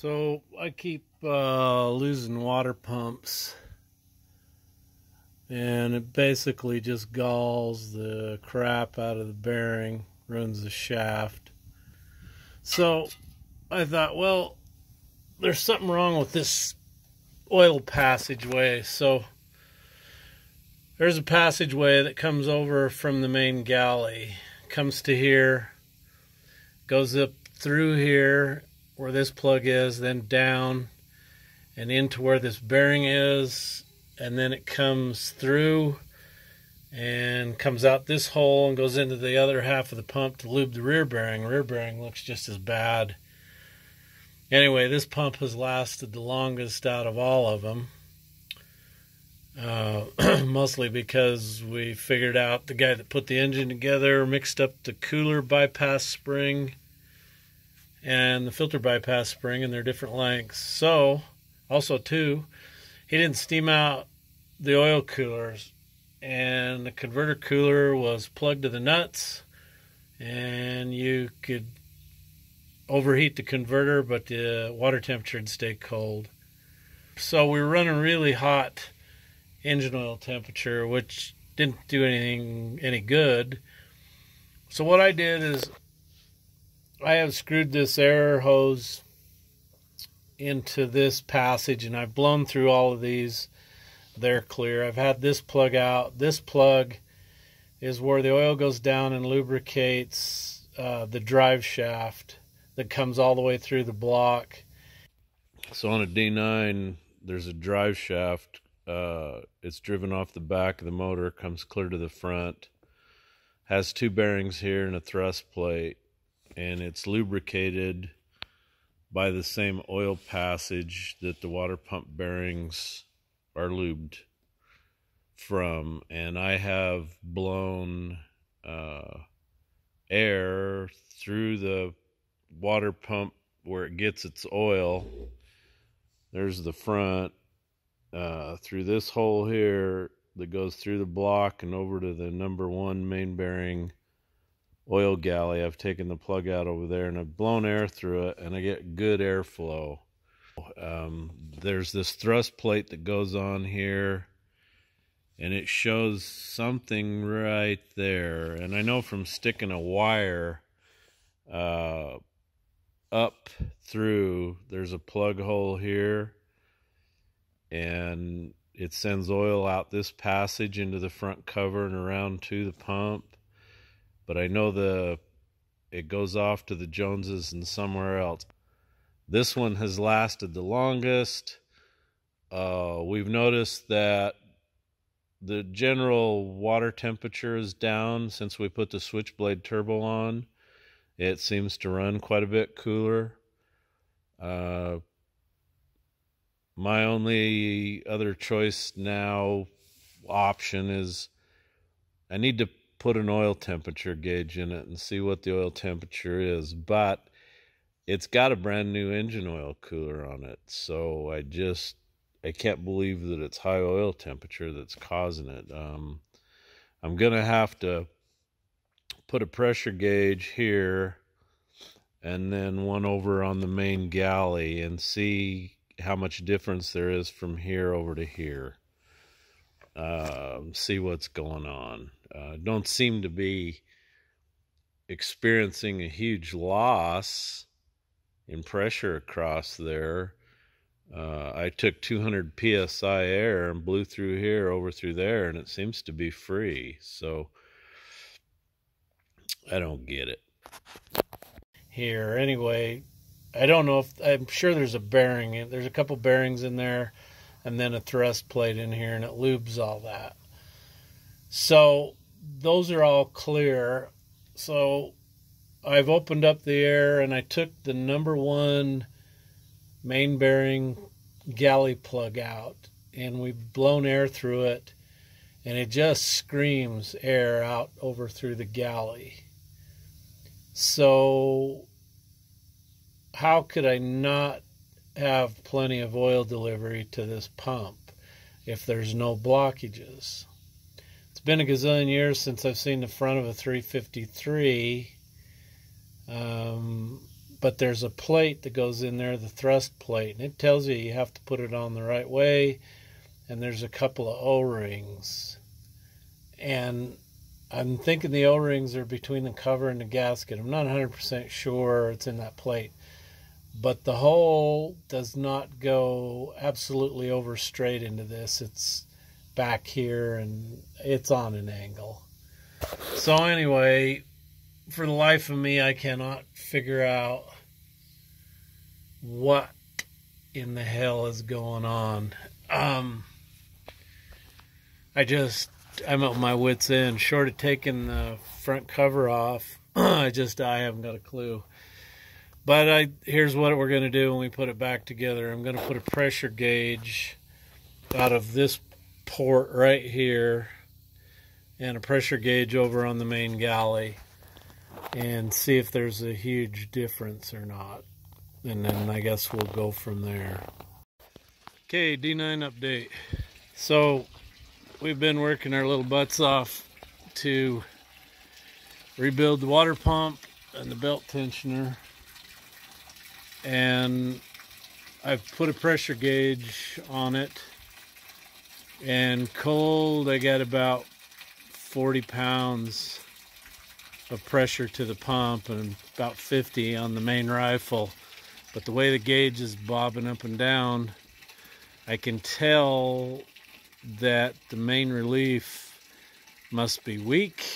So I keep losing water pumps, and it basically just galls the crap out of the bearing, ruins the shaft. So I thought, well, there's something wrong with this oil passageway. So there's a passageway that comes over from the main galley, comes to here, goes up through here where this plug is, then down and into where this bearing is, and then it comes through and comes out this hole and goes into the other half of the pump to lube the rear bearing. Rear bearing looks just as bad. Anyway, this pump has lasted the longest out of all of them, mostly because we figured out the guy that put the engine together mixed up the cooler bypass spring and the filter bypass spring, and they're different lengths. So, also too, he didn't steam out the oil coolers, and the converter cooler was plugged to the nuts, and you could overheat the converter, but the water temperature would stay cold. So we were running really hot engine oil temperature, which didn't do any good. So what I did is I have screwed this air hose into this passage, and I've blown through all of these. They're clear. I've had this plug out. This plug is where the oil goes down and lubricates the drive shaft that comes all the way through the block. So on a D9, there's a drive shaft. It's driven off the back of the motor, comes clear to the front, has two bearings here and a thrust plate, and it's lubricated by the same oil passage that the water pump bearings are lubed from. And I have blown air through the water pump where it gets its oil. There's the front, through this hole here that goes through the block and over to the number 1 main bearing oil galley. I've taken the plug out over there and I've blown air through it, and I get good airflow. There's this thrust plate that goes on here, and it shows something right there. And I know from sticking a wire up through, there's a plug hole here, and it sends oil out this passage into the front cover and around to the pump. But I know it goes off to the Joneses and somewhere else. This one has lasted the longest. We've noticed that the general water temperature is down since we put the switchblade turbo on. It seems to run quite a bit cooler. My only other choice now, option, is I need to put an oil temperature gauge in it and see what the oil temperature is. But it's got a brand new engine oil cooler on it, so I can't believe that it's high oil temperature that's causing it. I'm gonna have to put a pressure gauge here and then one over on the main galley and see how much difference there is from here over to here. See what's going on. Don't seem to be experiencing a huge loss in pressure across there. I took 200 psi air and blew through here over through there, and it seems to be free. So I don't get it here. Anyway, I don't know if, I'm sure there's a bearing. There's a couple bearings in there and then a thrust plate in here, and it lubes all that. So those are all clear. So I've opened up the air, and I took the number 1 main bearing galley plug out, and we've blown air through it, and it just screams air out over through the galley. So how could I not have plenty of oil delivery to this pump if there's no blockages? It's been a gazillion years since I've seen the front of a 353. but there's a plate that goes in there, the thrust plate, and it tells you have to put it on the right way, and there's a couple of O-rings. And I'm thinking the O-rings are between the cover and the gasket. I'm not 100% sure it's in that plate. But the hole does not go absolutely over straight into this. It's back here and it's on an angle. So anyway, for the life of me, I cannot figure out what in the hell is going on. I'm at my wit's end. Short of taking the front cover off, I haven't got a clue. But here's what we're going to do when we put it back together. I'm going to put a pressure gauge out of this port right here and a pressure gauge over on the main galley and see if there's a huge difference or not. And then I guess we'll go from there. Okay, D9 update. So we've been working our little butts off to rebuild the water pump and the belt tensioner. And I've put a pressure gauge on it, and cold I got about 40 pounds of pressure to the pump and about 50 on the main rifle. But the way the gauge is bobbing up and down, I can tell that the main relief must be weak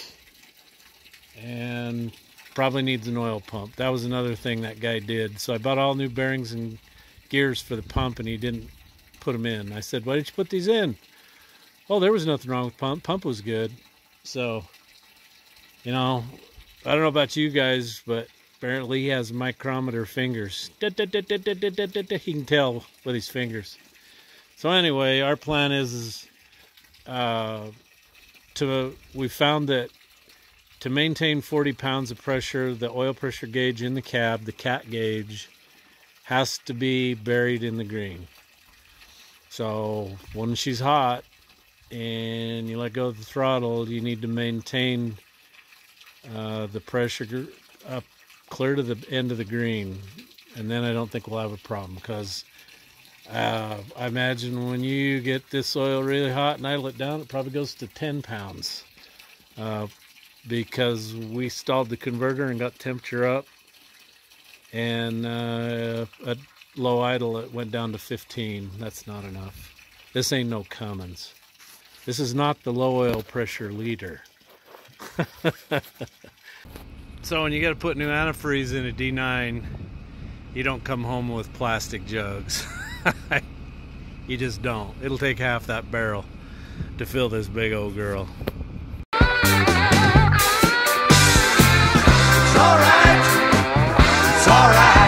and probably needs an oil pump. That was another thing that guy did. So I bought all new bearings and gears for the pump, and he didn't put them in. I said, why did you put these in? Oh, there was nothing wrong with pump. Pump was good. So, you know, I don't know about you guys, but apparently he has micrometer fingers. He can tell with his fingers. So anyway, our plan is we found that to maintain 40 pounds of pressure, the oil pressure gauge in the cab, the CAT gauge, has to be buried in the green. So when she's hot and you let go of the throttle, you need to maintain the pressure up clear to the end of the green. And then I don't think we'll have a problem, because I imagine when you get this oil really hot and idle it down, it probably goes to 10 pounds. Because we stalled the converter and got temperature up, and at low idle it went down to 15. That's not enough. This ain't no Cummins. This is not the low oil pressure leader. So when you got to put new antifreeze in a D9, you don't come home with plastic jugs. You just don't. It'll take half that barrel to fill this big old girl. It's alright.